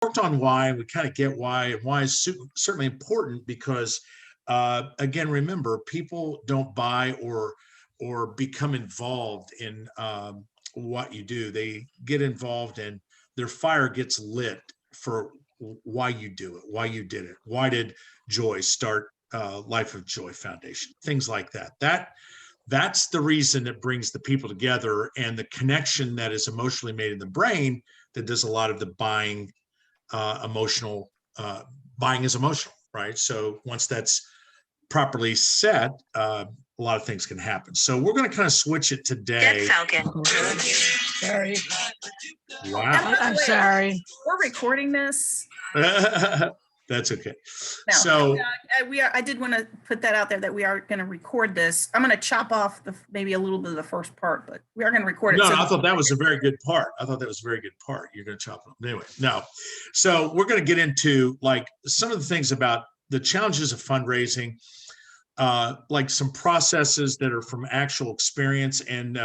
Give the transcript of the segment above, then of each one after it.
worked on why, and we kind of get why, and why is certainly important because, again, remember, people don't buy or become involved in what you do. They get involved and their fire gets lit for why you do it, why you did it. Why did Joy start Life of Joy Foundation? Things like that. That's the reason that brings the people together, and the connection that is emotionally made in the brain that does a lot of the buying. Emotional buying is emotional, right? So once that's properly set, a lot of things can happen. So we're going to kind of switch it today. Dead Falcon. Sorry. Wow. I'm sorry. We're recording this. That's okay. No, So I did want to put that out there that we are going to record this. I'm going to chop off maybe a little bit of the first part, but we are going to record it. No, I thought that was a very good part. I thought that was a very good part. You're going to chop it up. Anyway, no. So we're going to get into like some of the things about the challenges of fundraising, like some processes that are from actual experience, and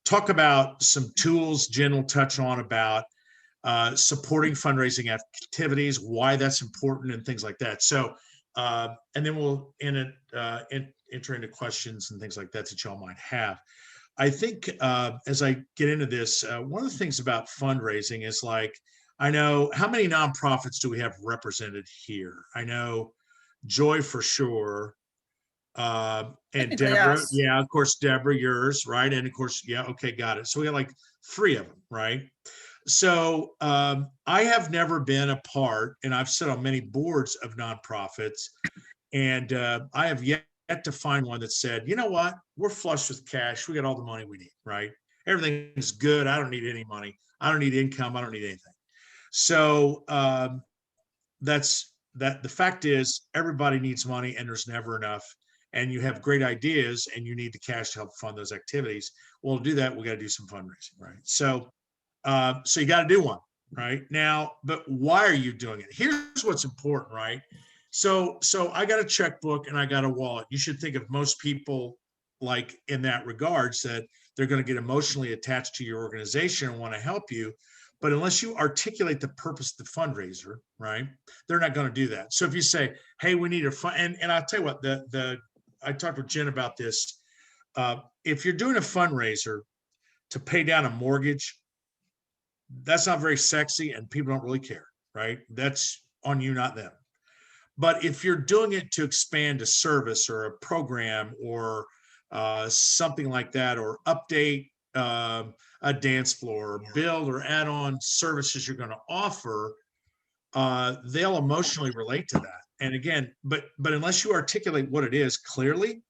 talk about some tools Jen will touch on about supporting fundraising activities, why that's important, and things like that. So, and then we'll enter into questions and things like that y'all might have. I think as I get into this, one of the things about fundraising is like, I know how many nonprofits do we have represented here? I know Joy for sure. And Deborah, yeah, of course, Deborah, yours, right? And of course, yeah, okay, got it. So we got like 3 of them, right? So I have never been a part, and I've sat on many boards of nonprofits, and I have yet to find one that said, you know what, we're flush with cash. We got all the money we need, right? Everything's good. I don't need any money. I don't need income. I don't need anything. So that's that. The fact is, everybody needs money, and there's never enough. And you have great ideas, and you need the cash to help fund those activities. Well, to do that, we got to do some fundraising, right? So you got to do one right now, but why are you doing it? Here's what's important, right? So I got a checkbook and I got a wallet. You should think of most people like in that regards, that they're going to get emotionally attached to your organization and want to help you. But unless you articulate the purpose of the fundraiser, right, they're not going to do that. So if you say, hey, we need a fund, and I'll tell you what, I talked with Jen about this. If you're doing a fundraiser to pay down a mortgage, that's not very sexy and people don't really care, right? That's on you, not them. But if you're doing it to expand a service or a program or something like that, or update a dance floor, or build or add on services you're going to offer, they'll emotionally relate to that. And again, but unless you articulate what it is clearly,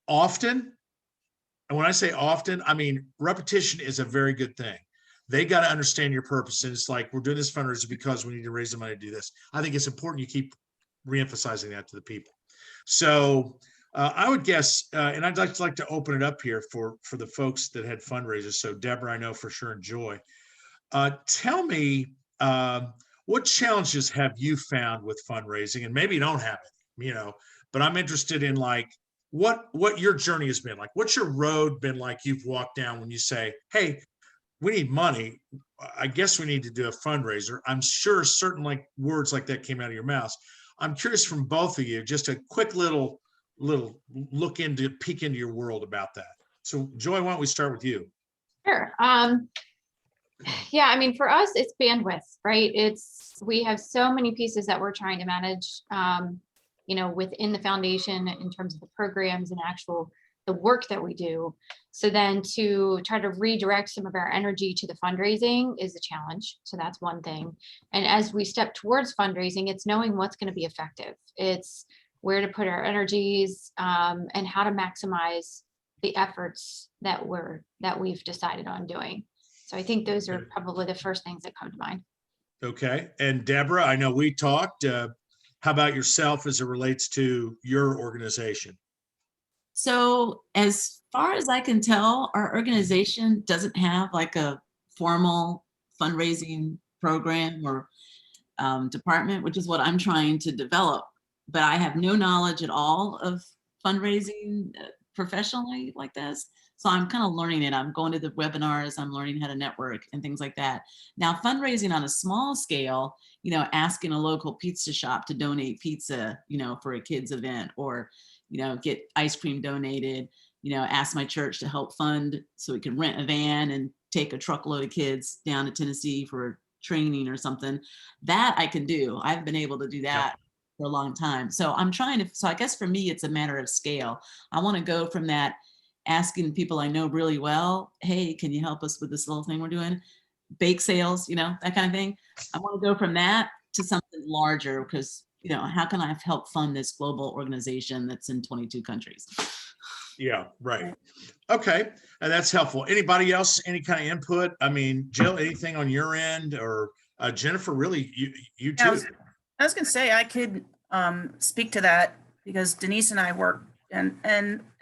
often, and when I say often, I mean repetition is a very good thing. They got to understand your purpose. And it's like, we're doing this fundraiser because we need to raise the money to do this. I think it's important you keep reemphasizing that to the people. So I would guess, and I'd like to open it up here for the folks that had fundraisers. So Deborah, I know for sure, and Joy. Tell me, what challenges have you found with fundraising? And maybe you don't have it, but I'm interested in like, what your journey has been like. What's your road been like you've walked down when you say, hey, we need money. I guess we need to do a fundraiser. I'm sure certain like words like that came out of your mouth. I'm curious from both of you, just a quick little peek into your world about that. So Joy, why don't we start with you? Sure. Yeah, I mean, for us, it's bandwidth, right? We have so many pieces that we're trying to manage, within the foundation in terms of the programs and the work that we do. So then to try to redirect some of our energy to the fundraising is a challenge. So that's one thing. And as we step towards fundraising, it's knowing what's going to be effective. It's where to put our energies, and how to maximize the efforts that we've decided on doing. So I think those are probably the first things that come to mind. Okay. And Deborah, I know we talked. How about yourself as it relates to your organization? So as far as I can tell, our organization doesn't have like a formal fundraising program or department, which is what I'm trying to develop. But I have no knowledge at all of fundraising professionally like this. So I'm kind of learning it. I'm going to the webinars, I'm learning how to network and things like that. Now, fundraising on a small scale, you know, asking a local pizza shop to donate pizza, you know, for a kid's event, or, you know, get ice cream donated, you know, ask my church to help fund so we can rent a van and take a truckload of kids down to Tennessee for training or something. That I can do. I've been able to do that for a long time. So I'm trying to, so I guess for me, it's a matter of scale. I want to go from that asking people I know really well, hey, can you help us with this little thing we're doing? Bake sales, you know, that kind of thing. I want to go from that to something larger because, you know, how can I help fund this global organization that's in 22 countries? Yeah, right. Okay, and that's helpful. Anybody else, any kind of input? I mean, Jill, anything on your end, or Jennifer, really, you Yeah, too. I was gonna say I could speak to that because Denise and I work and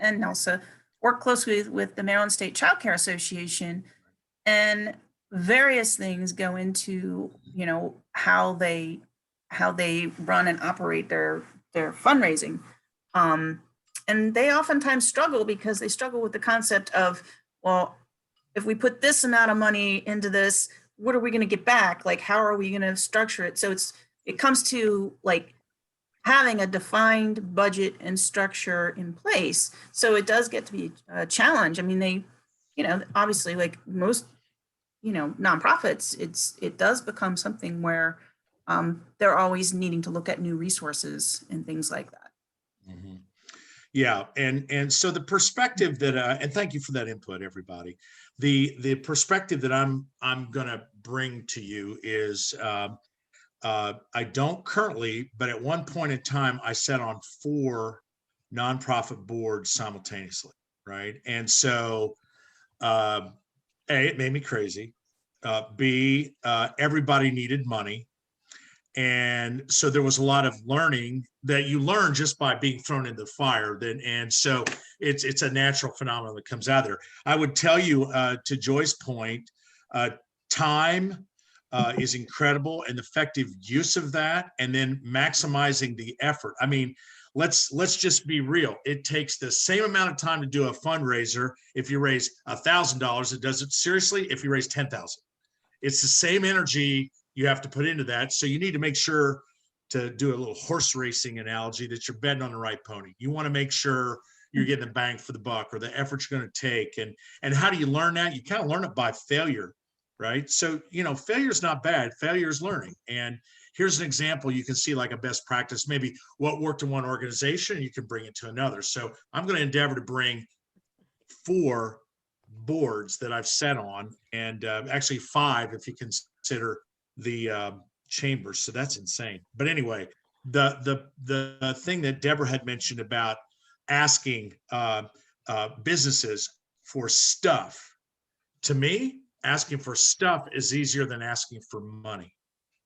Nelsa work closely with the Maryland State Child Care Association, and various things go into, you know, how they run and operate their fundraising. And they oftentimes struggle because they struggle with the concept of, well, if we put this amount of money into this, what are we going to get back? Like, how are we going to structure it? So it comes to like having a defined budget and structure in place. So it does get to be a challenge. I mean, they, you know, obviously like most, you know, nonprofits, it does become something where they're always needing to look at new resources and things like that. Mhm. Yeah, and so the perspective that and thank you for that input, everybody. The perspective that I'm gonna bring to you is I don't currently, but at one point in time, I sat on 4 nonprofit boards simultaneously, right? And so A, it made me crazy. B, everybody needed money. And so there was a lot of learning that you learn just by being thrown in the fire. And so it's a natural phenomenon that comes out there. I would tell you, to Joy's point, time is incredible, and effective use of that, and then maximizing the effort. I mean, let's just be real. It takes the same amount of time to do a fundraiser if you raise $1,000. It does it seriously if you raise 10,000. It's the same energy you have to put into that. So you need to make sure, to do a little horse racing analogy, that you're betting on the right pony. You want to make sure you're getting the bang for the buck, or the effort you're going to take. And how do you learn that? You kind of learn it by failure, right? So, you know, failure is not bad. Failure is learning. And here's an example you can see, like a best practice, maybe what worked in one organization, you can bring it to another. So I'm going to endeavor to bring 4 boards that I've sat on, and actually 5 if you consider the chambers. So that's insane. But anyway, the thing that Deborah had mentioned about asking businesses for stuff, to me, asking for stuff is easier than asking for money.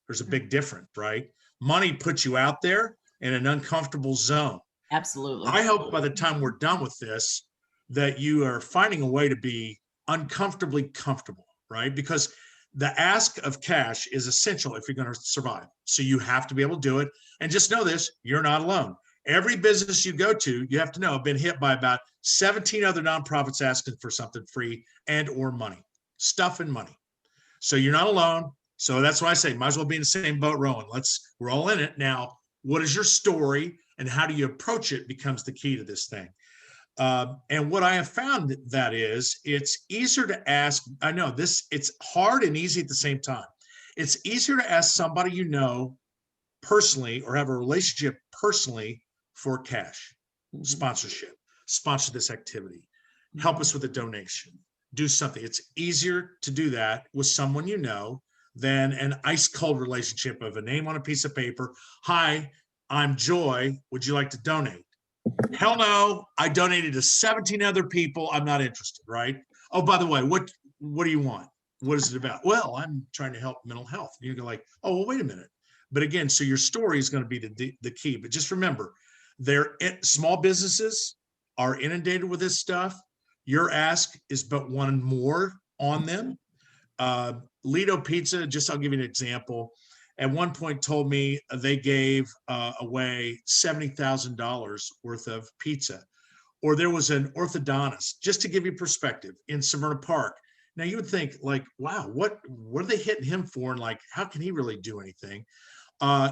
There's a big difference, right? Money puts you out there in an uncomfortable zone. Absolutely. I hope by the time we're done with this, that you are finding a way to be uncomfortably comfortable, right? Because the ask of cash is essential if you're going to survive. So you have to be able to do it. And just know this, you're not alone. Every business you go to, you have to know, have been hit by about 17 other nonprofits asking for something free and or money, stuff and money. So you're not alone. So that's why I say, might as well be in the same boat rowing. We're all in it. Now, what is your story and how do you approach it becomes the key to this thing. And what I have found that is, it's easier to ask. I know this, it's hard and easy at the same time. It's easier to ask somebody you know personally or have a relationship personally for cash, sponsorship, sponsor this activity, help us with a donation, do something. It's easier to do that with someone you know than an ice cold relationship of a name on a piece of paper. Hi, I'm Joy. Would you like to donate? Hell no, I donated to 17 other people. I'm not interested, right? Oh, by the way, what do you want? What is it about? Well, I'm trying to help mental health. You go like, oh, well, wait a minute. But again, so your story is going to be the key. But just remember, small businesses are inundated with this stuff. Your ask is but one more on them. Lido Pizza, I'll give you an example. At one point told me they gave away $70,000 worth of pizza. or there was an orthodontist, just to give you perspective, in Severna Park. Now you would think like, wow, what are they hitting him for? And like, how can he really do anything?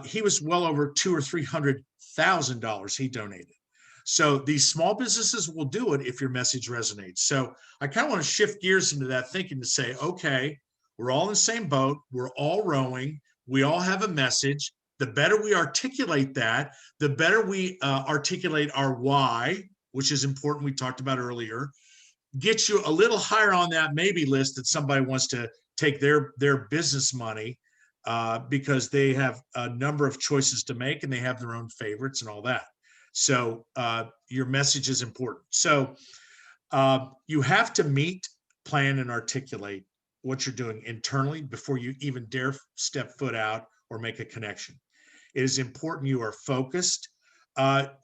He was well over $200,000 or $300,000 he donated. So these small businesses will do it if your message resonates. So I kind of want to shift gears into that thinking to say, okay, we're all in the same boat. We're all rowing. We all have a message. The better we articulate that, the better we articulate our why, which is important. We talked about earlier, get you a little higher on that maybe list that somebody wants to take their business money because they have a number of choices to make and they have their own favorites and all that. So your message is important. So you have to meet, plan, and articulate what you're doing internally before you even dare step foot out or make a connection. It is important you are focused.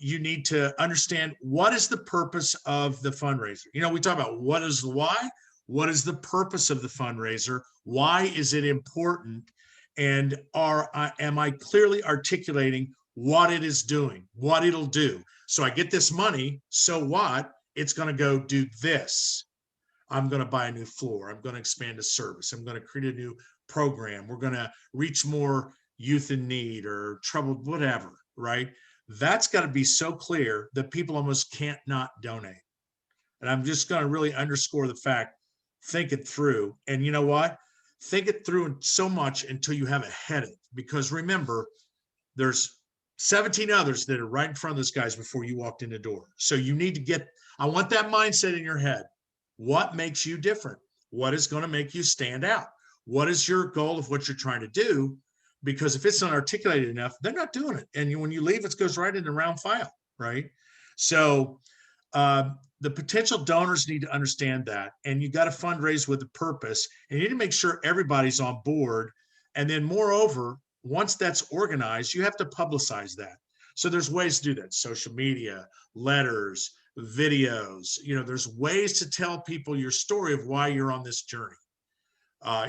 You need to understand what is the purpose of the fundraiser. You know, we talk about what is the why, what is the purpose of the fundraiser, why is it important, and am I clearly articulating what it is doing, what it'll do. So I get this money, so what? It's going to go do this. I'm going to buy a new floor. I'm going to expand a service. I'm going to create a new program. We're going to reach more youth in need or troubled, whatever, right? That's got to be so clear that people almost can't not donate. And I'm just going to really underscore the fact, think it through. And you know what? Think it through so much until you have a headache. Because remember, there's 17 others that are right in front of those guys before you walked in the door. So you need to get, I want that mindset in your head. What makes you different? What is going to make you stand out? What is your goal of what you're trying to do? Because if it's not articulated enough, they're not doing it. And when you leave, it goes right in the round file, right? So the potential donors need to understand that. And you got to fundraise with a purpose. And you need to make sure everybody's on board. And then moreover, once that's organized, you have to publicize that. So there's ways to do that. Social media, letters, videos, you know, there's ways to tell people your story of why you're on this journey.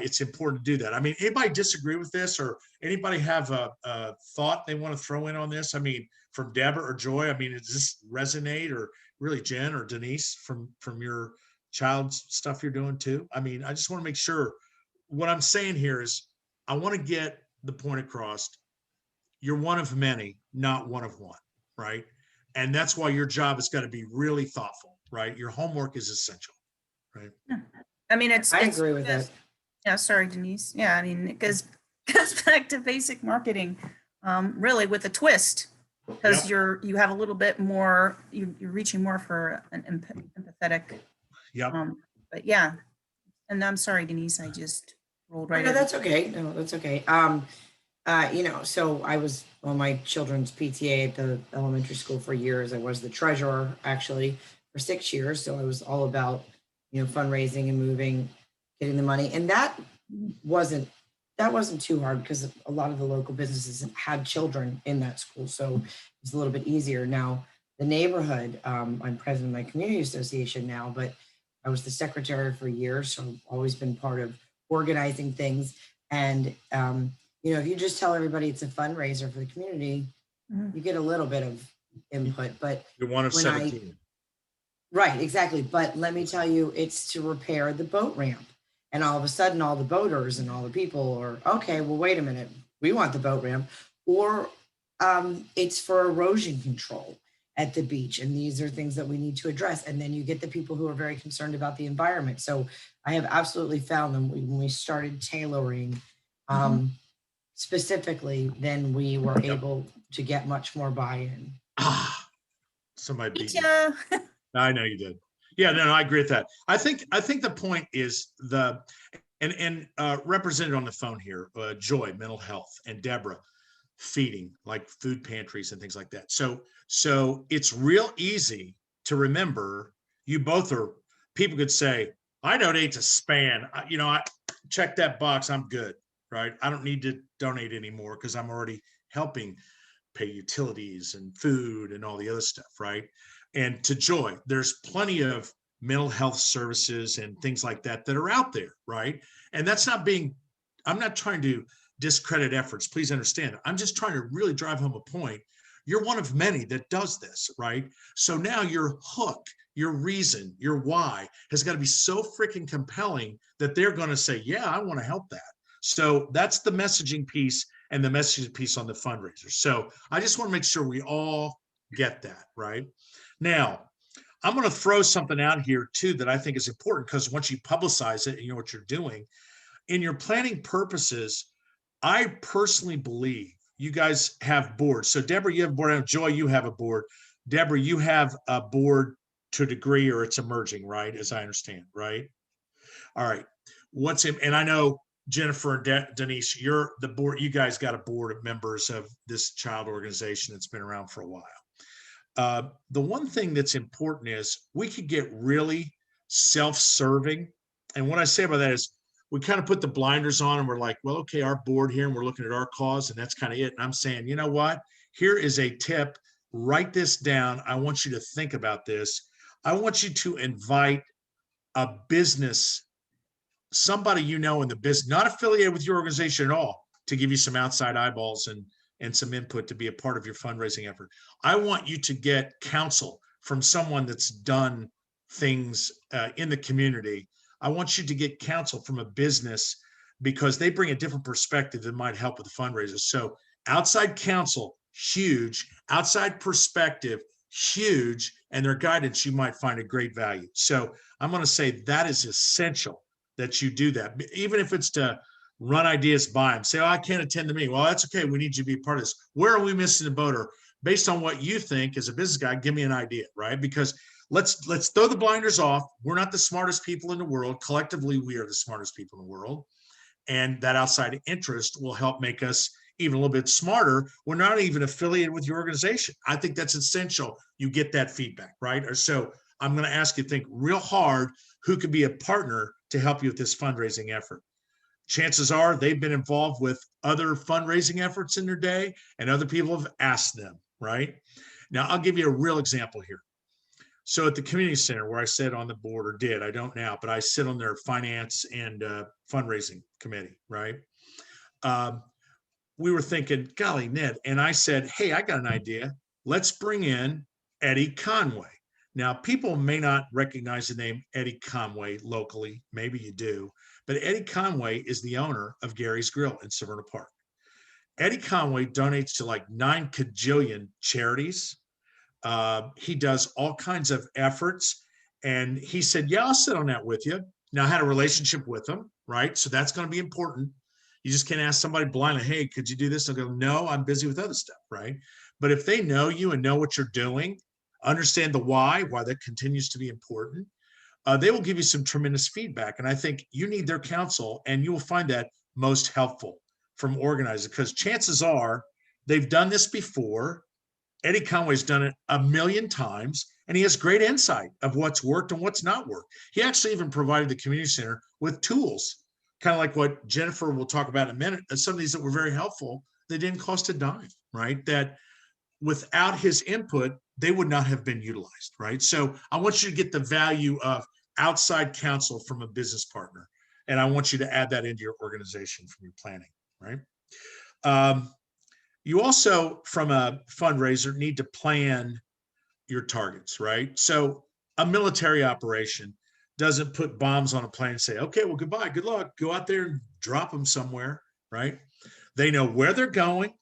It's important to do that. I mean, anybody disagree with this or anybody have a thought they want to throw in on this? I mean, from Deborah or Joy, I mean, does this resonate, or really Jen or Denise from your child's stuff you're doing too? I mean, I just want to make sure what I'm saying here is I want to get the point across. You're one of many, not one of one, right? And that's why your job has got to be really thoughtful, right? Your homework is essential, right? I mean, I agree with that. Yeah, sorry, Denise. Yeah, I mean, it goes back to basic marketing, really with a twist, because you have a little bit more, you're reaching more for an empathetic. Yep. But yeah, and I'm sorry, Denise, I just rolled right No, over. that's okay. No, that's okay. You know, so I was on my children's PTA at the elementary school for years. I was the treasurer actually for 6 years. So I was all about, you know, fundraising and moving, getting the money. And that wasn't too hard because a lot of the local businesses had children in that school. So it's a little bit easier. Now, the neighborhood, I'm president of my community association now, but I was the secretary for years. So I've always been part of organizing things. And, you know, if you just tell everybody it's a fundraiser for the community, you get a little bit of input, but You're one of when 17. right, exactly. But let me tell you, it's to repair the boat ramp. And all of a sudden, all the boaters and all the people are, okay, well, wait a minute, we want the boat ramp. Or it's for erosion control at the beach. And these are things that we need to address. And then you get the people who are very concerned about the environment. So I have absolutely found them when we started tailoring specifically, then we were able to get much more buy-in. Somebody beat me. Yeah. I know you did. Yeah, no, I agree with that. I think the point is and represented on the phone here, Joy, mental health, and Deborah, feeding, like food pantries and things like that. So it's real easy to remember. You both are, people could say, I donate to SPAN. You know, I check that box, I'm good, right? I don't need to donate anymore because I'm already helping pay utilities and food and all the other stuff, right? And to Joy, there's plenty of mental health services and things like that are out there, right? And that's not I'm not trying to discredit efforts. Please understand. I'm just trying to really drive home a point. You're one of many that does this, right? So now your hook, your reason, your why has got to be so freaking compelling that they're going to say, yeah, I want to help that. So that's the messaging piece and the messaging piece on the fundraiser. So I just want to make sure we all get that, right? Now, I'm going to throw something out here too that I think is important, because once you publicize it and you know what you're doing, in your planning purposes, I personally believe you guys have boards. So Deborah, you have a board. Joy, you have a board. Deborah, you have a board to a degree, or it's emerging, right? As I understand, right? All right. What's in, and I know Jennifer and Denise, you're the board, you guys got a board of members of this child organization that's been around for a while. The one thing that's important is we could get really self-serving. And what I say about that is we kind of put the blinders on and we're like, well, okay, our board here, and we're looking at our cause, and that's kind of it. And I'm saying, you know what? Here is a tip. Write this down. I want you to think about this. I want you to invite a business, somebody you know in the business, not affiliated with your organization at all, to give you some outside eyeballs and some input to be a part of your fundraising effort. I want you to get counsel from someone that's done things in the community. I want you to get counsel from a business, because they bring a different perspective that might help with the fundraisers. So outside counsel, huge. Outside perspective, huge. And their guidance, you might find a great value. So I'm going to say that is essential that you do that, even if it's to run ideas by them. Say, oh, I can't attend the meeting. Well, that's okay. We need you to be a part of this. Where are we missing the boat? Or based on what you think as a business guy, give me an idea, right? Because let's throw the blinders off. We're not the smartest people in the world. Collectively, we are the smartest people in the world. And that outside interest will help make us even a little bit smarter. We're not even affiliated with your organization. I think that's essential. You get that feedback, right? Or so I'm going to ask you to think real hard who could be a partner to help you with this fundraising effort. Chances are they've been involved with other fundraising efforts in their day, and other people have asked them, right? Now, I'll give you a real example here. So at the community center where I sit on the board, or did, I don't now, but I sit on their finance and fundraising committee, right? We were thinking, golly, Ned, and I said, hey, I got an idea. Let's bring in Eddie Conway. Now, people may not recognize the name Eddie Conway locally. Maybe you do. But Eddie Conway is the owner of Gary's Grill in Severna Park. Eddie Conway donates to like 9 kajillion charities. He does all kinds of efforts. And he said, yeah, I'll sit on that with you. Now, I had a relationship with him, right? So that's going to be important. You just can't ask somebody blindly, hey, could you do this? They'll go, no, I'm busy with other stuff, right? But if they know you and know what you're doing, understand the why that continues to be important, they will give you some tremendous feedback. And I think you need their counsel, and you will find that most helpful from organizers, because chances are they've done this before. Eddie Conway's done it a million times, and he has great insight of what's worked and what's not worked. He actually even provided the community center with tools, kind of like what Jennifer will talk about in a minute. Some of these that were very helpful, they didn't cost a dime, right? That without his input, they would not have been utilized, right? So I want you to get the value of outside counsel from a business partner, and I want you to add that into your organization from your planning, right? You also, from a fundraiser, need to plan your targets, right? So a military operation doesn't put bombs on a plane and say, okay, well, goodbye, good luck, go out there and drop them somewhere, right? They know where they're going.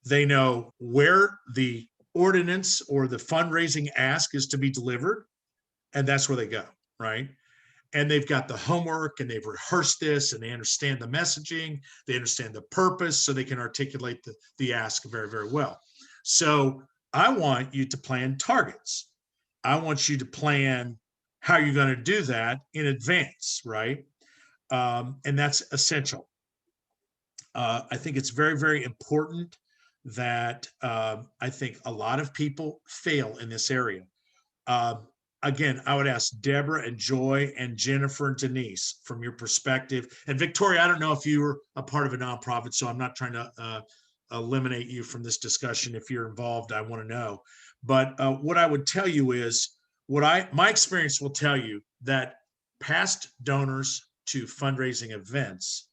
They know where the ordinance or the fundraising ask is to be delivered, and that's where they go, right? And they've got the homework, and they've rehearsed this, and they understand the messaging, they understand the purpose, so they can articulate the ask very, very well. So I want you to plan targets. I want you to plan how you're going to do that in advance, right? And that's essential. I think it's very, very important that I think a lot of people fail in this area. Again, I would ask Deborah and Joy and Jennifer and Denise, from your perspective. And Victoria, I don't know if you were a part of a nonprofit, so I'm not trying to eliminate you from this discussion. If you're involved, I want to know. But what I would tell you is, my experience will tell you that past donors to fundraising events,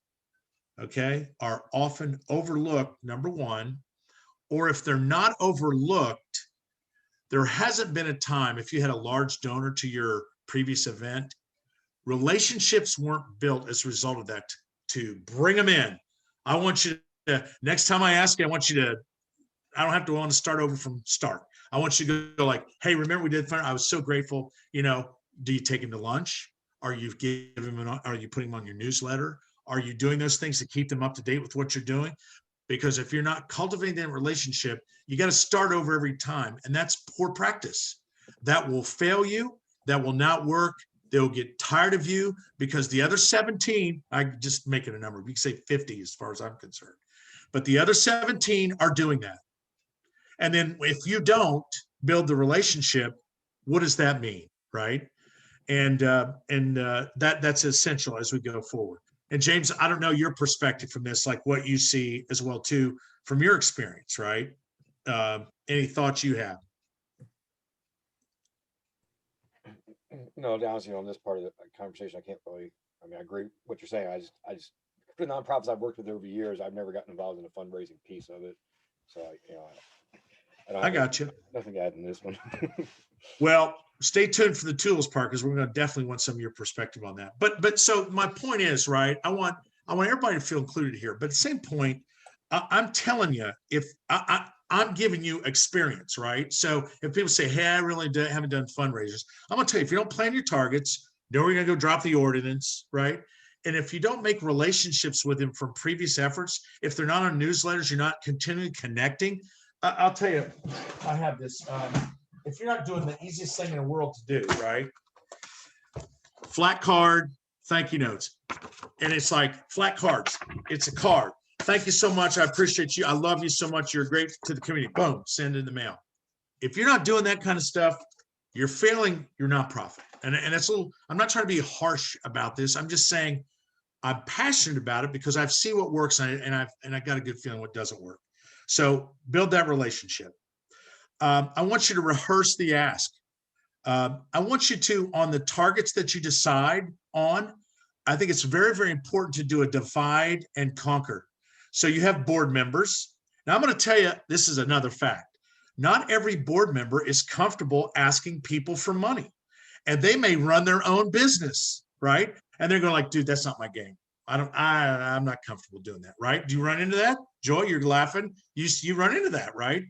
okay, are often overlooked, number one, or if they're not overlooked, there hasn't been a time, if you had a large donor to your previous event, relationships weren't built as a result of that to bring them in. I want you to, next time I ask you, I want you to, I don't have to want to start over from start. I want you to go like, hey, remember we did fun. I was so grateful. You know, do you take him to lunch? Are you giving him, are you putting him on your newsletter? Are you doing those things to keep them up to date with what you're doing? Because if you're not cultivating that relationship, you got to start over every time. And that's poor practice. That will fail you. That will not work. They'll get tired of you because the other 17, I just make it a number. We can say 50 as far as I'm concerned. But the other 17 are doing that. And then if you don't build the relationship, what does that mean, right? And that's essential as we go forward. And James, I don't know your perspective from this, like what you see as well too, from your experience, right? Any thoughts you have? No, honestly, on this part of the conversation, I can't really, I mean, I agree with what you're saying. I just, the nonprofits I've worked with over the years, I've never gotten involved in the fundraising piece of it. So, you know, I got you. Nothing to add in this one. Well, stay tuned for the tools part because we're going to definitely want some of your perspective on that. But so my point is, right, I want everybody to feel included here. But at the same point, I'm telling you, if I'm giving you experience, right? So if people say, hey, I really haven't done fundraisers, I'm going to tell you, if you don't plan your targets, know where you're going to go drop the ordinance, right? And if you don't make relationships with them from previous efforts, if they're not on newsletters, you're not continually connecting. I'll tell you, I have this. If you're not doing the easiest thing in the world to do, right? Flat card, thank you notes. And it's like flat cards. It's a card. Thank you so much. I appreciate you. I love you so much. You're great to the community. Boom, send in the mail. If you're not doing that kind of stuff, you're failing your nonprofit. And it's a little, I'm not trying to be harsh about this. I'm just saying I'm passionate about it because I've seen what works and I got a good feeling what doesn't work. So build that relationship. I want you to rehearse the ask. I want you to, on the targets that you decide on, I think it's very, very important to do a divide and conquer. So you have board members. Now I'm going to tell you, this is another fact. Not every board member is comfortable asking people for money. And they may run their own business, right? And they're going like, dude, that's not my game. I'm not comfortable doing that, right? Do you run into that? Joy, you're laughing. You run into that, right?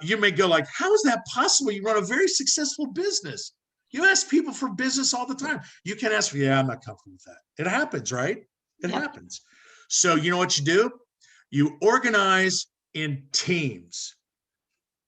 You may go like, how is that possible? You run a very successful business. You ask people for business all the time. You can ask me, yeah, I'm not comfortable with that. It happens, right? It happens. So you know what you do? You organize in teams.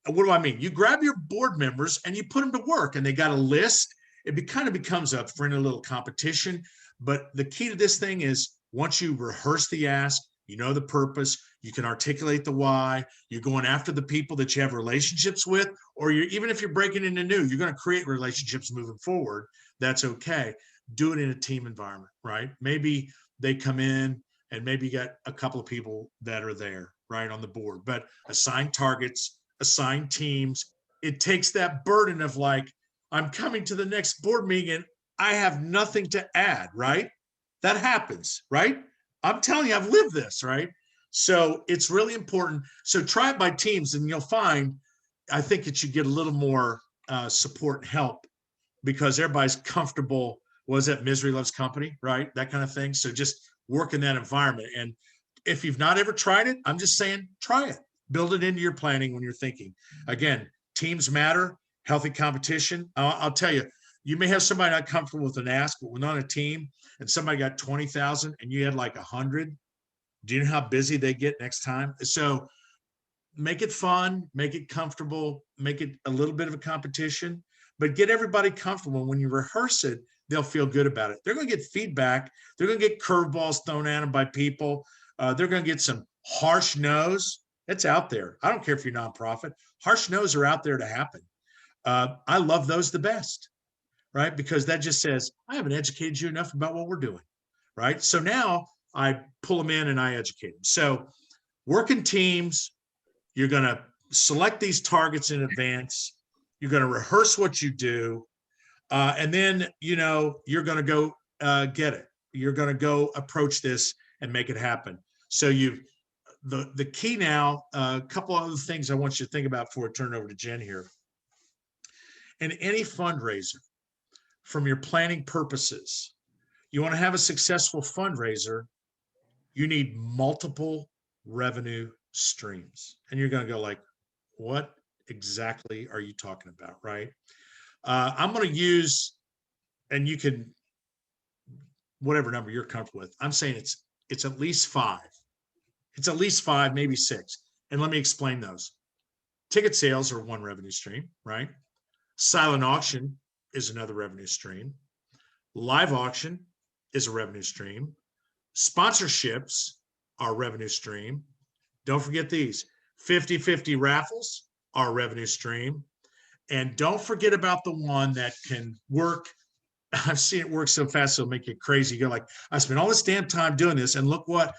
What do I mean? You grab your board members and you put them to work and they got a list. It kind of becomes a friendly little competition. But the key to this thing is once you rehearse the ask, you know the purpose, you can articulate the why, you're going after the people that you have relationships with, or even if you're breaking into new, you're going to create relationships moving forward. That's okay. Do it in a team environment, right? Maybe they come in and maybe you got a couple of people that are there, right, on the board, but assign targets, assign teams. It takes that burden of like, I'm coming to the next board meeting and I have nothing to add, right? That happens, right? I'm telling you, I've lived this, right? So it's really important. So try it by teams and you'll find, I think that you get a little more support and help because everybody's comfortable. Was that misery loves company, right? That kind of thing. So just work in that environment. And if you've not ever tried it, I'm just saying, try it. Build it into your planning when you're thinking. Again, teams matter, healthy competition. I'll tell you, you may have somebody not comfortable with an ask, but when on a team and somebody got 20,000 and you had like 100, do you know how busy they get next time? So make it fun, make it comfortable, make it a little bit of a competition, but get everybody comfortable. When you rehearse it, they'll feel good about it. They're going to get feedback. They're going to get curveballs thrown at them by people. They're going to get some harsh no's. It's out there. I don't care if you're nonprofit. Harsh no's are out there to happen. I love those the best, right? Because that just says, I haven't educated you enough about what we're doing, right? So now I pull them in and I educate them. So work in teams. You're going to select these targets in advance. You're going to rehearse what you do. And then, you know, you're going to go get it. You're going to go approach this and make it happen. So the key now, a couple other things I want you to think about before I turn it over to Jen here. In any fundraiser, from your planning purposes, you want to have a successful fundraiser, you need multiple revenue streams. And you're going to go like, what exactly are you talking about, right? I'm going to use, and you can, whatever number you're comfortable with. I'm saying it's at least 5. It's at least 5, maybe 6. And let me explain those. Ticket sales are one revenue stream, right? Silent auction is another revenue stream. Live auction is a revenue stream. Sponsorships are a revenue stream. Don't forget these. 50-50 raffles are a revenue stream. And don't forget about the one that can work. I've seen it work so fast, it'll make you crazy. You're like, I spent all this damn time doing this, and look what,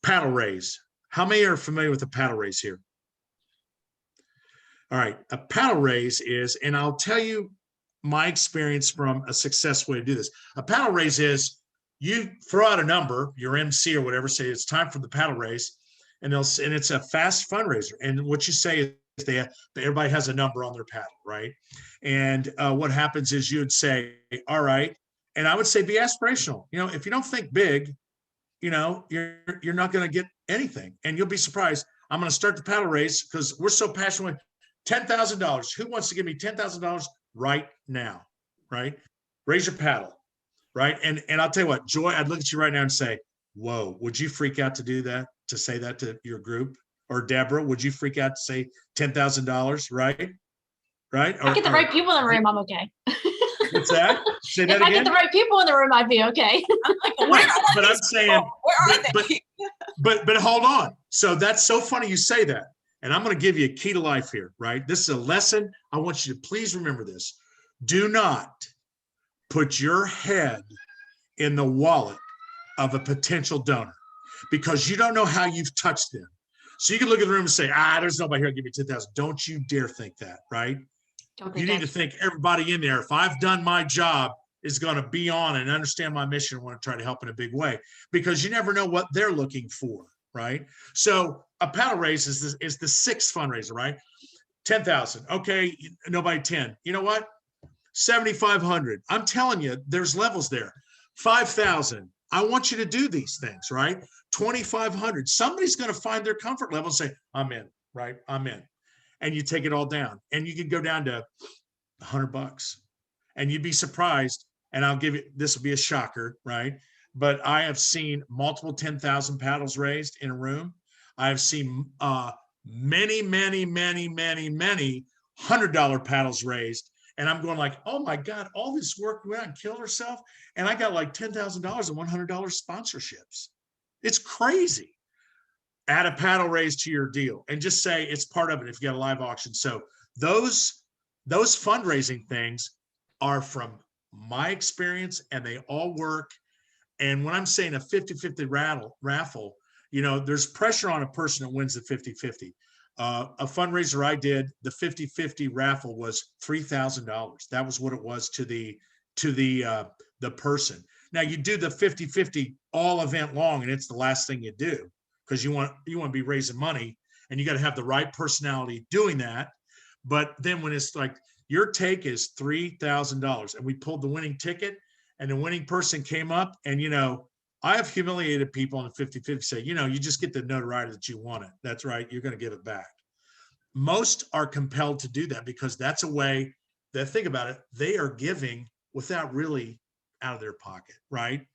paddle raise. How many are familiar with the paddle raise here? All right, a paddle raise is, and I'll tell you my experience from a successful way to do this. A paddle raise is you throw out a number, your MC or whatever, say it's time for the paddle raise, and it's a fast fundraiser. And what you say is everybody has a number on their paddle, right? And what happens is you would say, all right, and I would say be aspirational. You know, if you don't think big, you know, you're not going to get anything, and you'll be surprised. I'm going to start the paddle raise because we're so passionate. $10,000. Who wants to give me $10,000 right now? Right? Raise your paddle. Right? And I'll tell you what, Joy, I'd look at you right now and say, whoa, would you freak out to do that, to say that to your group? Or Deborah, would you freak out to say $10,000? Right? Right? I get the right people in the room, I'm okay. What's that? Say that If I again? get the right people in the room, I'd be okay. Right, but I'm saying, Where are but, they? but hold on. So that's so funny you say that. And I'm going to give you a key to life here, right? This is a lesson. I want you to please remember this. Do not put your head in the wallet of a potential donor because you don't know how you've touched them. So you can look at the room and say, there's nobody here to give me 10,000. Don't you dare think that, right? Don't You need to think everybody in there, if I've done my job, is going to be on and understand my mission and want to try to help in a big way, because you never know what they're looking for, right? So a paddle raise is the 6th fundraiser, right? 10,000. Okay, nobody 10. You know what? 7,500. I'm telling you, there's levels there. 5,000. I want you to do these things, right? 2,500. Somebody's going to find their comfort level and say, I'm in, right? I'm in. And you take it all down, and you can go down to $100, and you'd be surprised. And I'll give you, this will be a shocker, right? But I have seen multiple 10,000 paddles raised in a room. I've seen many $100 paddles raised. And I'm going like, oh my God, all this work, we went out and killed herself. And I got like $10,000 and $100 sponsorships. It's crazy. Add a paddle raise to your deal and just say it's part of it if you got a live auction. So those fundraising things are from my experience, and they all work. And when I'm saying a 50-50 raffle, you know, there's pressure on a person that wins the 50-50. A fundraiser I did, the 50-50 raffle was $3,000. That was what it was to the person. Now you do the 50-50 all event long, and it's the last thing you do because you want to be raising money, and you got to have the right personality doing that. But then when it's like your take is $3,000, and we pulled the winning ticket, and the winning person came up, and you know, I have humiliated people on the 50-50 say, you know, you just get the notoriety that you want it. That's right. You're going to give it back. Most are compelled to do that because that's a way that, think about it, they are giving without really out of their pocket, right?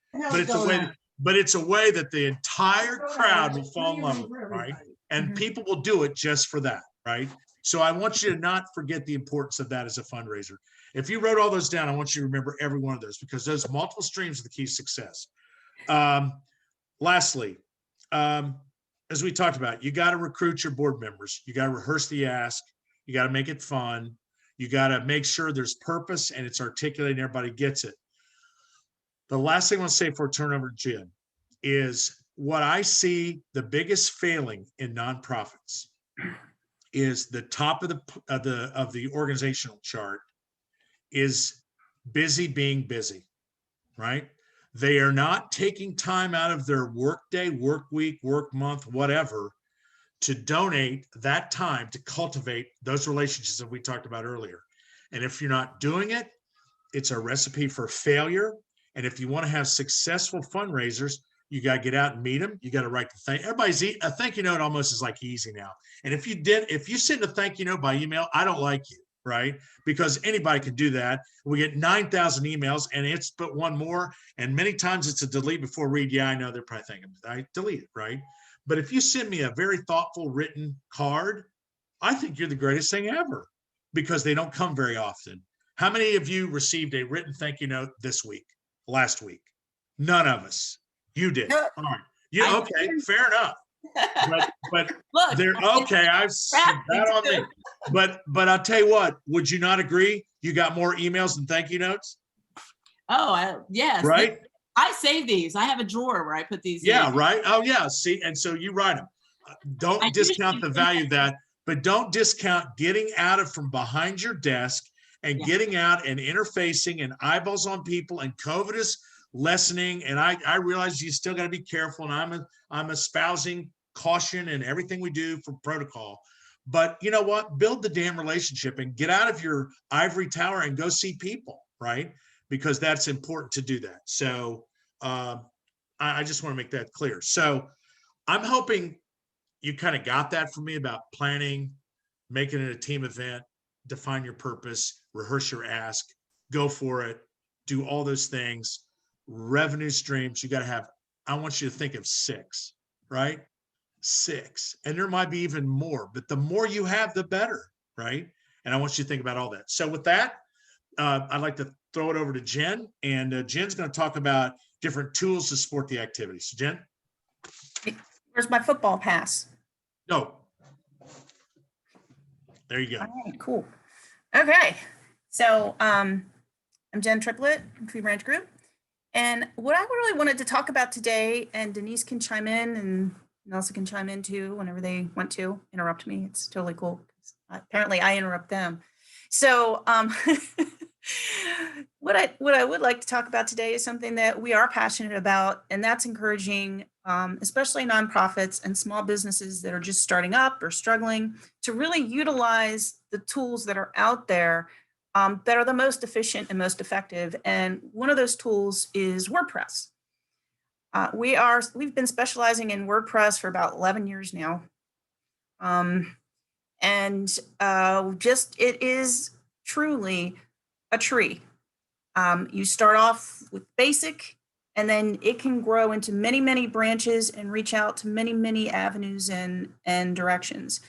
But it's a way that the entire crowd will fall in love with, right? And people will do it just for that, right? So I want you to not forget the importance of that as a fundraiser. If you wrote all those down, I want you to remember every one of those, because those multiple streams are the key to success. Lastly, as we talked about, you got to recruit your board members. You got to rehearse the ask. You got to make it fun. You got to make sure there's purpose and it's articulated and everybody gets it. The last thing I want to say before I turn over to Jen is what I see the biggest failing in nonprofits is the top of the organizational chart is busy being busy, right? They are not taking time out of their work day, work week, work month, whatever, to donate that time to cultivate those relationships that we talked about earlier. And if you're not doing it, it's a recipe for failure. And if you want to have successful fundraisers, you got to get out and meet them. You got to write the thing. A thank you note almost is like easy now. And if you send a thank you note by email, I don't like you, right? Because anybody can do that. We get 9,000 emails and it's but one more. And many times it's a delete before read. Yeah, I know they're probably thinking, I delete it, right? But if you send me a very thoughtful written card, I think you're the greatest thing ever, because they don't come very often. How many of you received a written thank you note this week, last week? None of us. You did. No. All right. Okay, fair enough. But Look, they're okay. I've seen that on me. But I'll tell you what, would you not agree? You got more emails than thank you notes, yes. right? I save these. I have a drawer where I put these Yeah, in. right. Oh, yeah. See, and so you write them. Don't I discount the usually- value of that, but don't discount getting out of from behind your desk and getting out and interfacing and eyeballs on people. And COVID is lessening. And I realize you still got to be careful. And I'm espousing caution in everything we do for protocol. But you know what? Build the damn relationship and get out of your ivory tower and go see people, right? Because that's important to do that. So I just want to make that clear. So I'm hoping you kind of got that from me about planning, making it a team event, define your purpose, rehearse your ask, go for it, do all those things. Revenue streams, you got to have, I want you to think of 6, right? 6. And there might be even more, but the more you have, the better, right? And I want you to think about all that. So with that, I'd like to throw it over to Jen, and Jen's going to talk about different tools to support the activity. So Jen? Where's my football pass? No. There you go. All right, cool. Okay, so I'm Jen Triplett from Tree Branch Group. And what I really wanted to talk about today, and Denise can chime in and Nelson can chime in too whenever they want to interrupt me. It's totally cool. Apparently I interrupt them. So what I would like to talk about today is something that we are passionate about, and that's encouraging especially nonprofits and small businesses that are just starting up or struggling to really utilize the tools that are out there that are the most efficient and most effective. And one of those tools is WordPress. We've been specializing in WordPress for about 11 years now. It is truly a tree. You start off with basic, and then it can grow into many, many branches and reach out to many, many avenues and directions.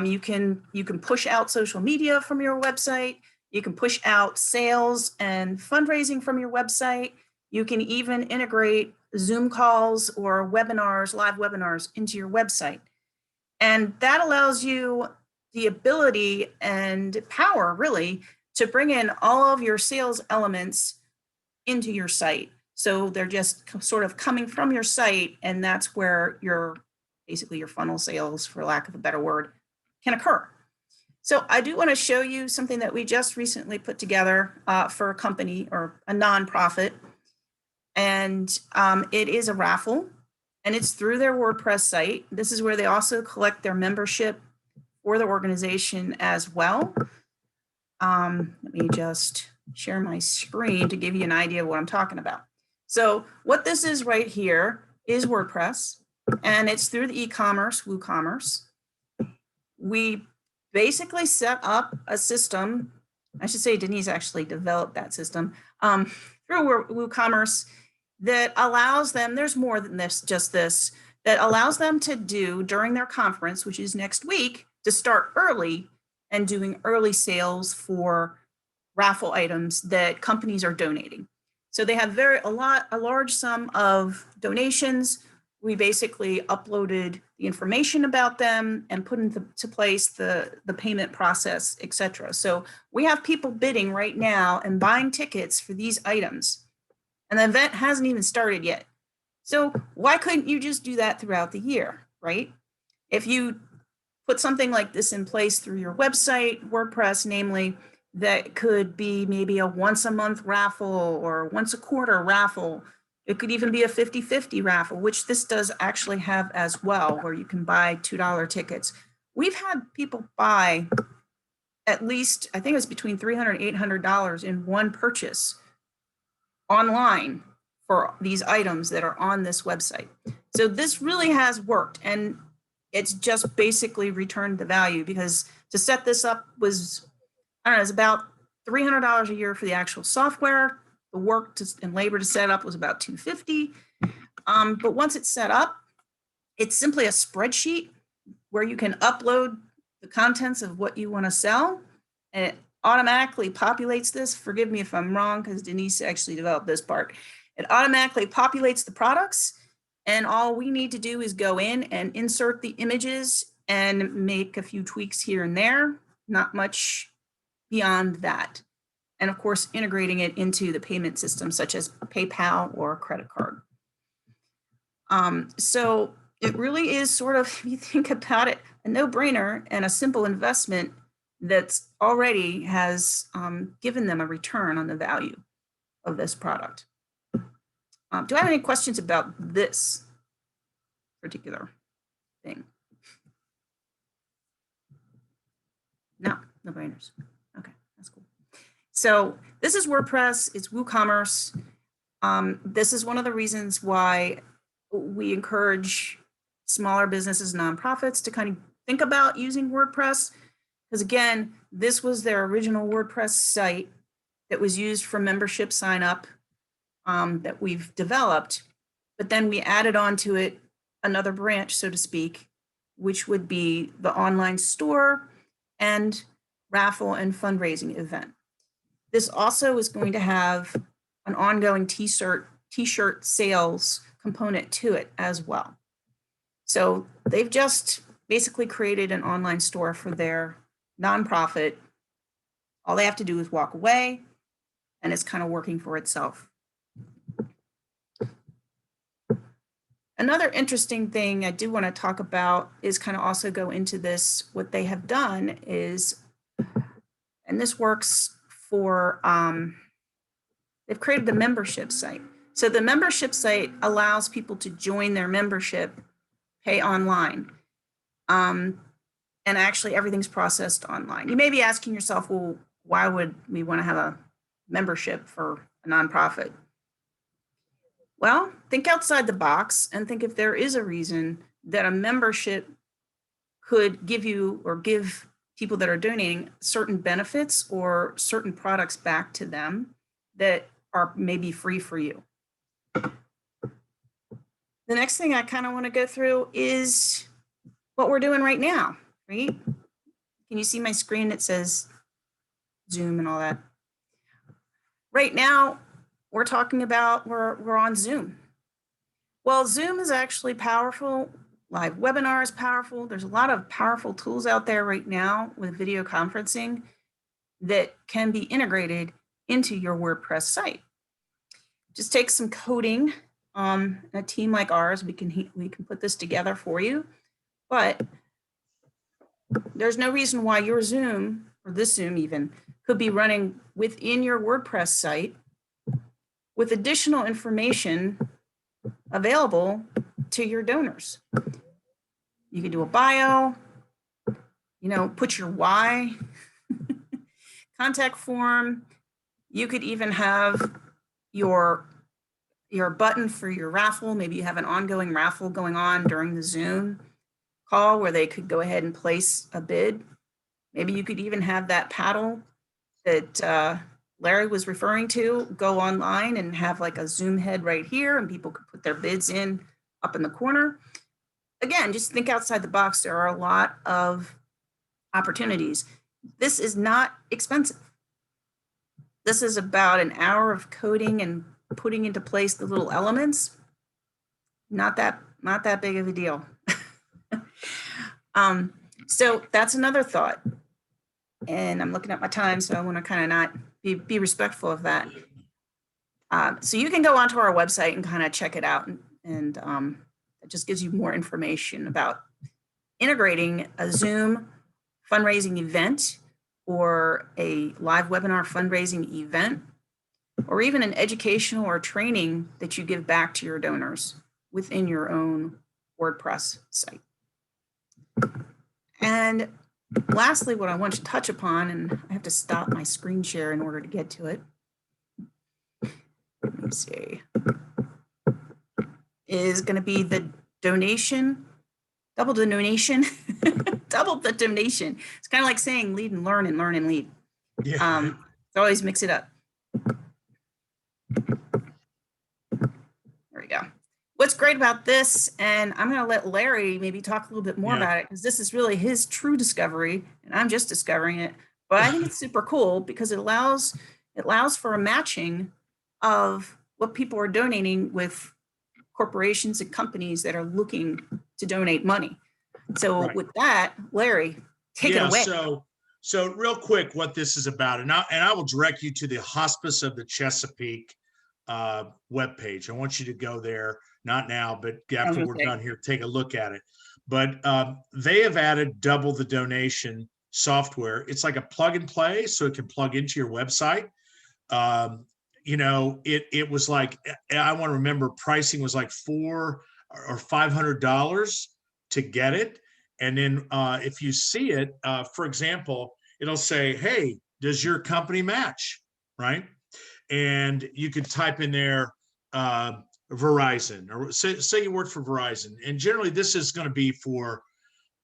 You can push out social media from your website. You can push out sales and fundraising from your website. You can even integrate Zoom calls or webinars, live webinars into your website. And that allows you the ability and power, really, to bring in all of your sales elements into your site. So they're just sort of coming from your site, and that's where your funnel sales, for lack of a better word, can occur. So I do want to show you something that we just recently put together for a company or a nonprofit. And it is a raffle, and it's through their WordPress site. This is where they also collect their membership for the organization as well. Let me just share my screen to give you an idea of what I'm talking about. So what this is right here is WordPress, and it's through the e-commerce, Woocommerce. We basically set up a system. I should say Denise actually developed that system through Woocommerce that allows them, there's more than this, just this, that allows them to do during their conference, which is next week, to start early and doing early sales for raffle items that companies are donating. So they have a large sum of donations. We basically uploaded the information about them and put into place the payment process, et cetera. So we have people bidding right now and buying tickets for these items. And the event hasn't even started yet. So why couldn't you just do that throughout the year, right? If you put something like this in place through your website, WordPress, namely, that could be maybe a once a month raffle or once a quarter raffle, It could even be a 50-50 raffle, which this does actually have as well, where you can buy $2 tickets. We've had people buy at least, I think it's between $300 and $800 in one purchase online for these items that are on this website. So this really has worked, and it's just basically returned the value, because to set this up was, I don't know, it's about $300 a year for the actual software. The work and labor to set up was about $250. But once it's set up, it's simply a spreadsheet where you can upload the contents of what you want to sell, and it automatically populates this. Forgive me if I'm wrong, because Denise actually developed this part. It automatically populates the products, and all we need to do is go in and insert the images and make a few tweaks here and there, not much beyond that. And of course, integrating it into the payment system, such as PayPal or credit card. So it really is sort of, if you think about it, a no-brainer and a simple investment that's already has given them a return on the value of this product. Do I have any questions about this particular thing? No, no brainers. Okay, that's cool. So this is WordPress, it's Woocommerce. This is one of the reasons why we encourage smaller businesses, nonprofits to kind of think about using WordPress. Because again, this was their original WordPress site that was used for membership sign up that we've developed. But then we added on to it another branch, so to speak, which would be the online store and raffle and fundraising event. This also is going to have an ongoing t-shirt sales component to it as well. So they've just basically created an online store for their nonprofit. All they have to do is walk away, and it's kind of working for itself. Another interesting thing I do want to talk about is kind of also go into this. What they have done is, and this works for, they've created the membership site. So the membership site allows people to join their membership, pay online. And actually everything's processed online. You may be asking yourself, well, why would we want to have a membership for a nonprofit? Well, think outside the box and think if there is a reason that a membership could give you or give people that are donating certain benefits or certain products back to them that are maybe free for you. The next thing I kind of want to go through is what we're doing right now, right? Can you see my screen that says Zoom and all that? Right now, we're talking about, we're on Zoom. Well, Zoom is actually powerful. Live webinar is powerful. There's a lot of powerful tools out there right now with video conferencing that can be integrated into your WordPress site. Just take some coding. A team like ours, we can put this together for you. But there's no reason why your Zoom, or this Zoom even, could be running within your WordPress site with additional information available to your donors. You can do a bio, put your why, contact form. You could even have your button for your raffle. Maybe you have an ongoing raffle going on during the Zoom call where they could go ahead and place a bid. Maybe you could even have that paddle that Larry was referring to go online and have like a Zoom head right here, and people could put their bids in up in the corner. Again, just think outside the box. There are a lot of opportunities. This is not expensive. This is about an hour of coding and putting into place the little elements. Not that big of a deal. So that's another thought. And I'm looking at my time, so I want to kind of not be respectful of that. So you can go onto our website and kind of check it out, and it just gives you more information about integrating a Zoom fundraising event or a live webinar fundraising event or even an educational or training that you give back to your donors within your own WordPress site. And lastly, what I want to touch upon, and I have to stop my screen share in order to get to it. Let me see. Is going to be the donation, double the donation, double the donation. It's kind of like saying lead and learn and learn and lead. Yeah. So always mix it up. There we go. What's great about this, and I'm going to let Larry maybe talk a little bit more Yeah. about it, because this is really his true discovery, and I'm just discovering it. But I think it's super cool because it allows for a matching of what people are donating with corporations and companies that are looking to donate money. So Right. with that, Larry, take it away. So real quick, what this is about, and I will direct you to the Hospice of the Chesapeake webpage. I want you to go there, not now, but after we're done here, take a look at it. But they have added double the donation software. It's like a plug and play, so it can plug into your website. You know, it was like, I want to remember, pricing was like $400 or $500 to get it. And then if you see it, for example, it'll say, hey, does your company match, right? And you could type in there Verizon, or say you work for Verizon. And generally this is going to be for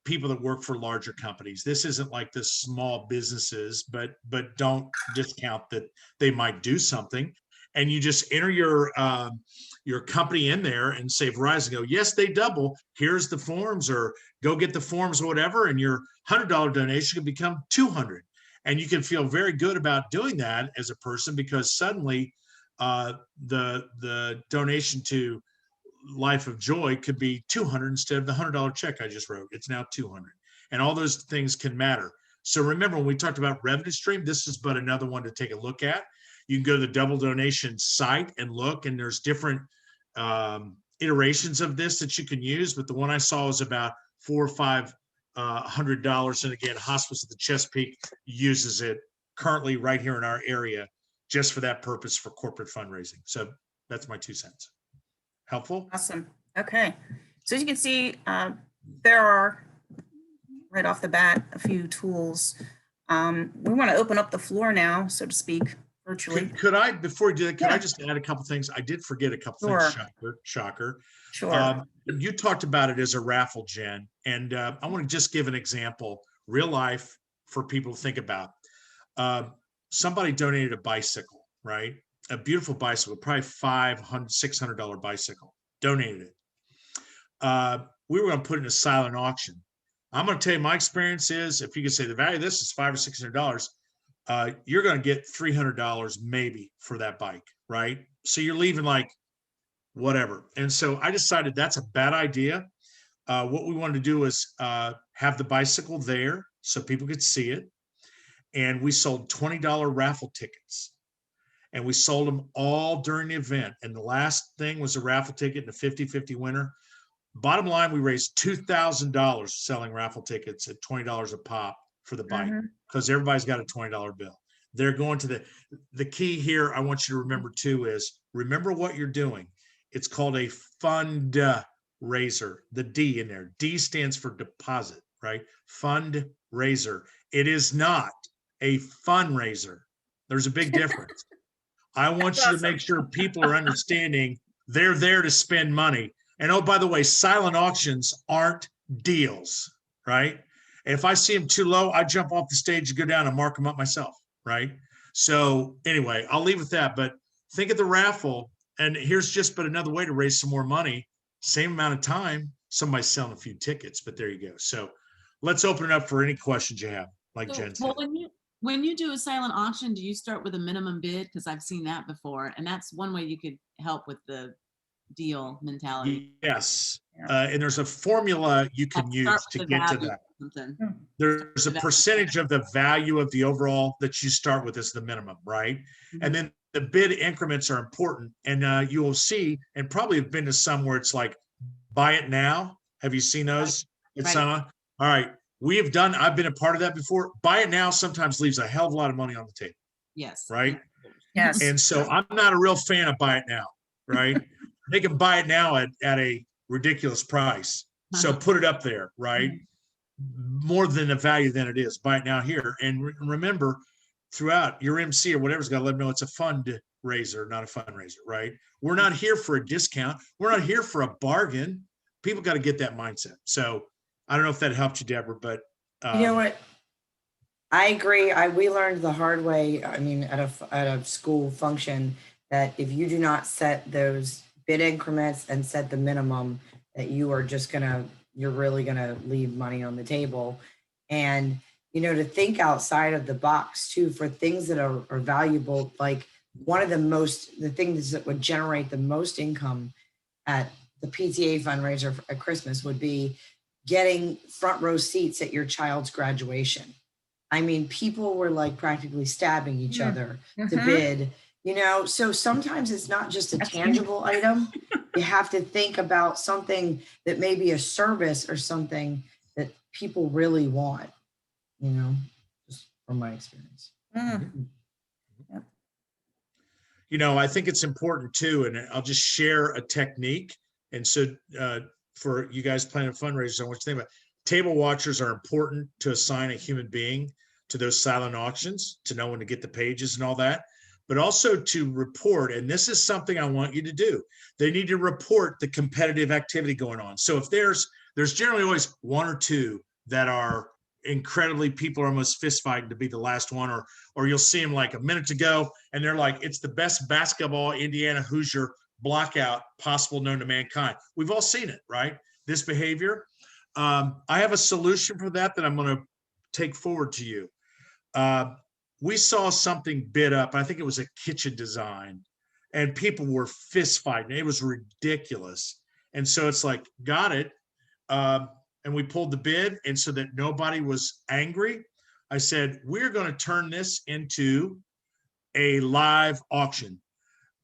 people that work for larger companies. This isn't like the small businesses, but don't discount that they might do something. And you just enter your company in there and say Verizon, go, yes, they double. Here's the forms, or go get the forms or whatever. And your $100 donation can become $200. And you can feel very good about doing that as a person, because suddenly the donation to Life of Joy could be $200 instead of the $100 check I just wrote. It's now $200, and all those things can matter. So remember, when we talked about revenue stream, this is but another one to take a look at. You can go to the double donation site and look, and there's different iterations of this that you can use. But the one I saw was about $400 or $500. And again, Hospice of the Chesapeake uses it currently right here in our area just for that purpose, for corporate fundraising. So that's my 2 cents. Helpful? Awesome. Okay. So as you can see, there are, right off the bat, a few tools. We want to open up the floor now, so to speak, virtually. Could I, before you do that, could Yeah. I just add a couple things? I did forget a couple Sure. things. Shocker. Sure. You talked about it as a raffle, Jen, and I want to just give an example, real life, for people to think about. Somebody donated a bicycle, right? A beautiful bicycle, probably $500, $600 bicycle, donated it. We were going to put it in a silent auction. I'm going to tell you, my experience is, if you could say the value of this is $500 or $600, you're going to get $300 maybe for that bike, right? So you're leaving like whatever. And so I decided that's a bad idea. What we wanted to do is have the bicycle there so people could see it. And we sold $20 raffle tickets. And we sold them all during the event. And the last thing was a raffle ticket and a 50-50 winner. Bottom line, we raised $2,000 selling raffle tickets at $20 a pop for the bike, because everybody's got a $20 bill. They're going to the key here, I want you to remember too, is remember what you're doing. It's called a fundraiser, the D in there. D stands for deposit, right? Fundraiser. It is not a fundraiser. There's a big difference. I want you to make sure people are understanding they're there to spend money. And oh, by the way, silent auctions aren't deals, right? And if I see them too low, I jump off the stage and go down and mark them up myself, right? So anyway, I'll leave with that. But think of the raffle, and here's just but another way to raise some more money. Same amount of time, somebody's selling a few tickets, but there you go. So let's open it up for any questions you have, like Jen said. Well, when you do a silent auction, do you start with a minimum bid? Because I've seen that before, and that's one way you could help with the deal mentality. Yes, and there's a formula you can use to get to that. There's a percentage of the value of the overall that you start with as the minimum, right? And then the bid increments are important, and you will see, and probably have been to some where it's like, buy it now. Have you seen those? It's all right. I've been a part of that before. Buy it now sometimes leaves a hell of a lot of money on the table. Yes. Right. Yes. And so I'm not a real fan of buy it now, right? They can buy it now at a ridiculous price. So put it up there, right? More than the value than it is. Buy it now here. And remember, throughout your MC or whatever's got to let them know it's a fundraiser, not a fundraiser, right? We're not here for a discount. We're not here for a bargain. People got to get that mindset. So I don't know if that helped you, Deborah, but You know what? I agree. We learned the hard way. I mean, at a school function, that if you do not set those bid increments and set the minimum, that you're really gonna leave money on the table. And to think outside of the box too, for things that are valuable. Like one of the things that would generate the most income at the PTA fundraiser at Christmas would be getting front row seats at your child's graduation. I mean, people were like practically stabbing each other to bid, so sometimes it's not just a tangible item. You have to think about something that may be a service or something that people really want, just from my experience. I think it's important too, and I'll just share a technique. And so for you guys planning fundraisers, I want you to think about table watchers are important to assign a human being to those silent auctions, to know when to get the pages and all that, but also to report. And this is something I want you to do. They need to report the competitive activity going on. So if there's generally always one or two that are incredibly, people are almost fist fighting to be the last one, or you'll see them like a minute to go and they're like, it's the best basketball Indiana Hoosier blockout possible known to mankind. We've all seen it, right? This behavior. I have a solution for that I'm going to take forward to you. We saw something bid up. I think it was a kitchen design, and people were fist fighting. It was ridiculous. And so it's like, got it. And we pulled the bid. And so that nobody was angry, I said, we're going to turn this into a live auction.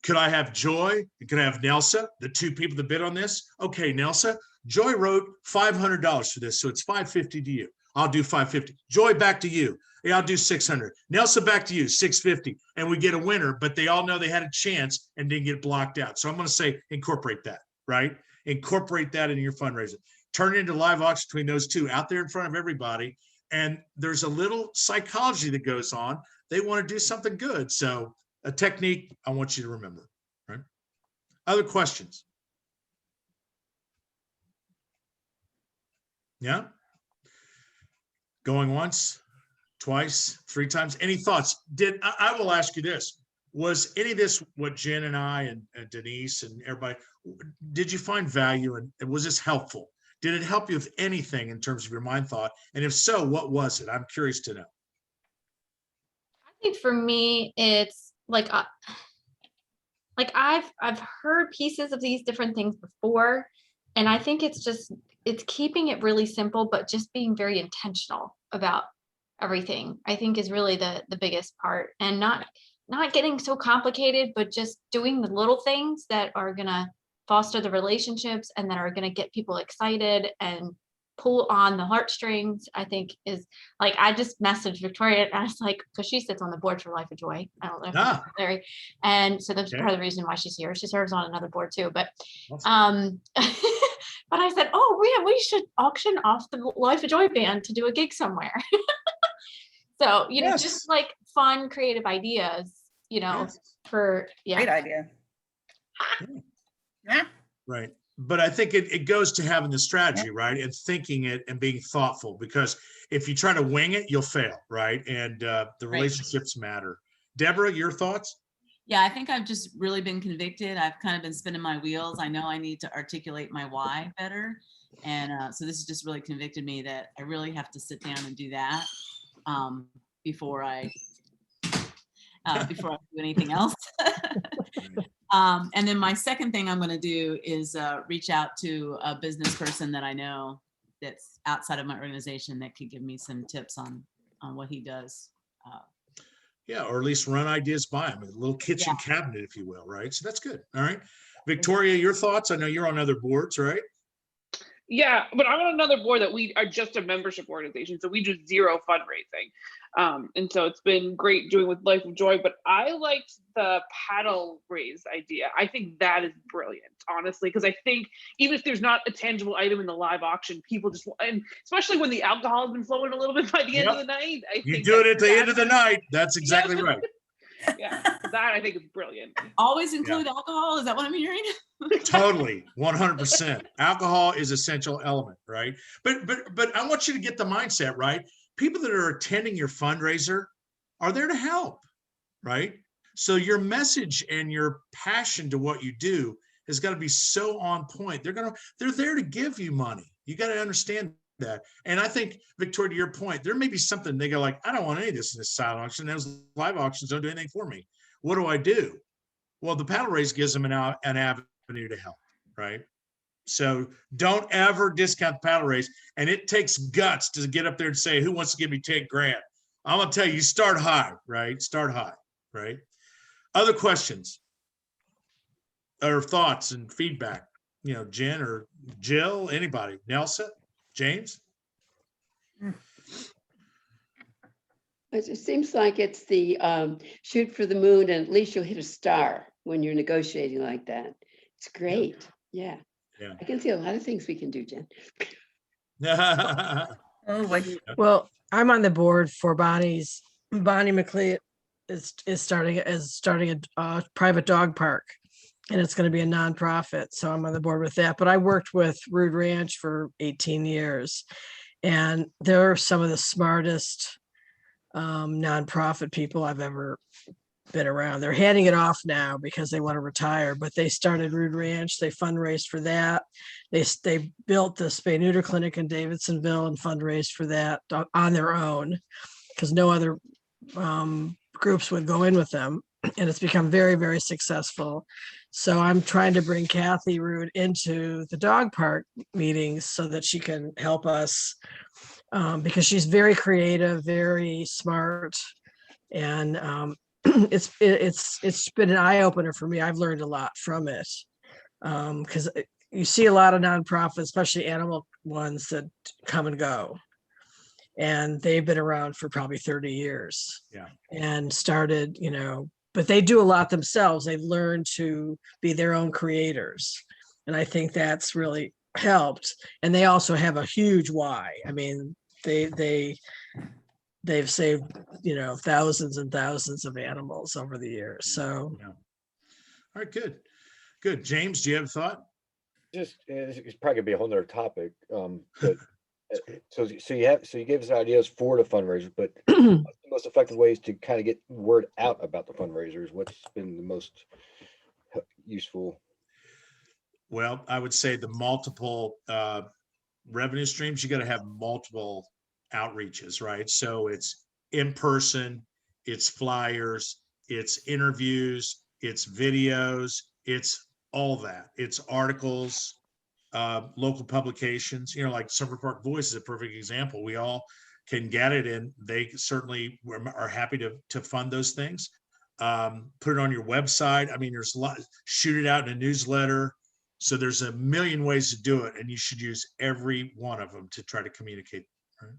Could I have Joy? Could I have Nelsa, the two people that bid on this? Okay, Nelsa, Joy wrote $500 for this, so it's $550 to you. I'll do $550. Joy, back to you. Yeah, I'll do $600. Nelsa, back to you, $650. And we get a winner, but they all know they had a chance and didn't get blocked out. So I'm going to say incorporate that, right? Incorporate that into your fundraiser. Turn it into live auction between those two out there in front of everybody. And there's a little psychology that goes on. They want to do something good. So a technique I want you to remember, right? Other questions? Yeah? Going once, twice, three times. Any thoughts? I will ask you this. Was any of this what Jen and I and Denise and everybody, did you find value and was this helpful? Did it help you with anything in terms of your mind thought? And if so, what was it? I'm curious to know. I think for me, it's like I've heard pieces of these different things before, and I think it's keeping it really simple, but just being very intentional about everything, I think is really the biggest part, and not getting so complicated, but just doing the little things that are gonna foster the relationships and that are gonna get people excited and pull on the heartstrings. I think is like, I just messaged Victoria and I was like, because she sits on the board for Life of Joy. I don't know if Larry. And so that's part of the reason why she's here. She serves on another board too, but but I said, oh, we should auction off the Life of Joy band to do a gig somewhere. So, just like fun, creative ideas, for, Great idea. Yeah. Right. But I think it goes to having the strategy, right? And thinking it and being thoughtful, because if you try to wing it, you'll fail, right? And the relationships matter. Deborah, your thoughts? Yeah, I think I've just really been convicted. I've kind of been spinning my wheels. I know I need to articulate my why better. And so this has just really convicted me that I really have to sit down and do that before I do anything else. And then my second thing I'm going to do is reach out to a business person that I know that's outside of my organization that could give me some tips on what he does. Yeah, or at least run ideas by him, a little kitchen cabinet, if you will, right? So that's good. All right. Victoria, your thoughts? I know you're on other boards, right? Yeah, but I'm on another board that we are just a membership organization, so we do zero fundraising. And so it's been great doing with Life of Joy, but I liked the paddle raise idea. I think that is brilliant, honestly, because I think even if there's not a tangible item in the live auction, people just, and especially when the alcohol has been flowing a little bit by the end of the night. You do it at the end of the night. That's exactly Yeah. right. Yeah, that I think is brilliant. Always include alcohol? Is that what I'm hearing? Totally, 100%. Alcohol is essential element, right? But I want you to get the mindset right. People that are attending your fundraiser are there to help, right? So your message and your passion to what you do has got to be so on point. They're there to give you money. You got to understand that. And I think, Victoria, to your point, there may be something they go like, I don't want any of this in this silent auction. Those live auctions don't do anything for me. What do I do? Well, the paddle race gives them an avenue to help, right? So don't ever discount the paddle race. And it takes guts to get up there and say, who wants to give me 10 grand? I'm gonna tell you, start high, right? Start high, right? Other questions or thoughts and feedback, Jen or Jill, anybody, Nelson, James? It seems like it's the shoot for the moon, and at least you'll hit a star when you're negotiating like that. It's great. Yeah. I can see a lot of things we can do, Jen. Oh, boy. Well, I'm on the board for Bonnie McLeod is starting a private dog park, and it's going to be a nonprofit. So I'm on the board with that. But I worked with Rude Ranch for 18 years, and they're some of the smartest nonprofit people I've ever been around. They're handing it off now because they want to retire, but they started Rude Ranch. They fundraised for that. They built the spay neuter clinic in Davidsonville and fundraised for that on their own because no other groups would go in with them. And it's become very, very successful. So I'm trying to bring Kathy Rude into the dog park meetings so that she can help us because she's very creative, very smart, and it's been an eye opener for me. I've learned a lot from it because you see a lot of nonprofits, especially animal ones, that come and go, and they've been around for probably 30 years. Yeah, and started, but they do a lot themselves. They've learned to be their own creators, and I think that's really helped. And they also have a huge why. I mean, they've saved thousands and thousands of animals over the years. So all right, good. James, do you have a thought? Just it's probably gonna be a whole nother topic. But so you gave us ideas for the fundraiser, but what's the most effective ways to kind of get word out about the fundraisers? What's been the most useful? Well, I would say the multiple revenue streams. You got to have multiple outreaches, right? So it's in person, it's flyers, it's interviews, it's videos, it's all that. It's articles, local publications, like Summer Park Voice is a perfect example. We all can get it, and they certainly are happy to fund those things. Put it on your website. I mean, there's a lot, shoot it out in a newsletter. So there's a million ways to do it, and you should use every one of them to try to communicate. Right?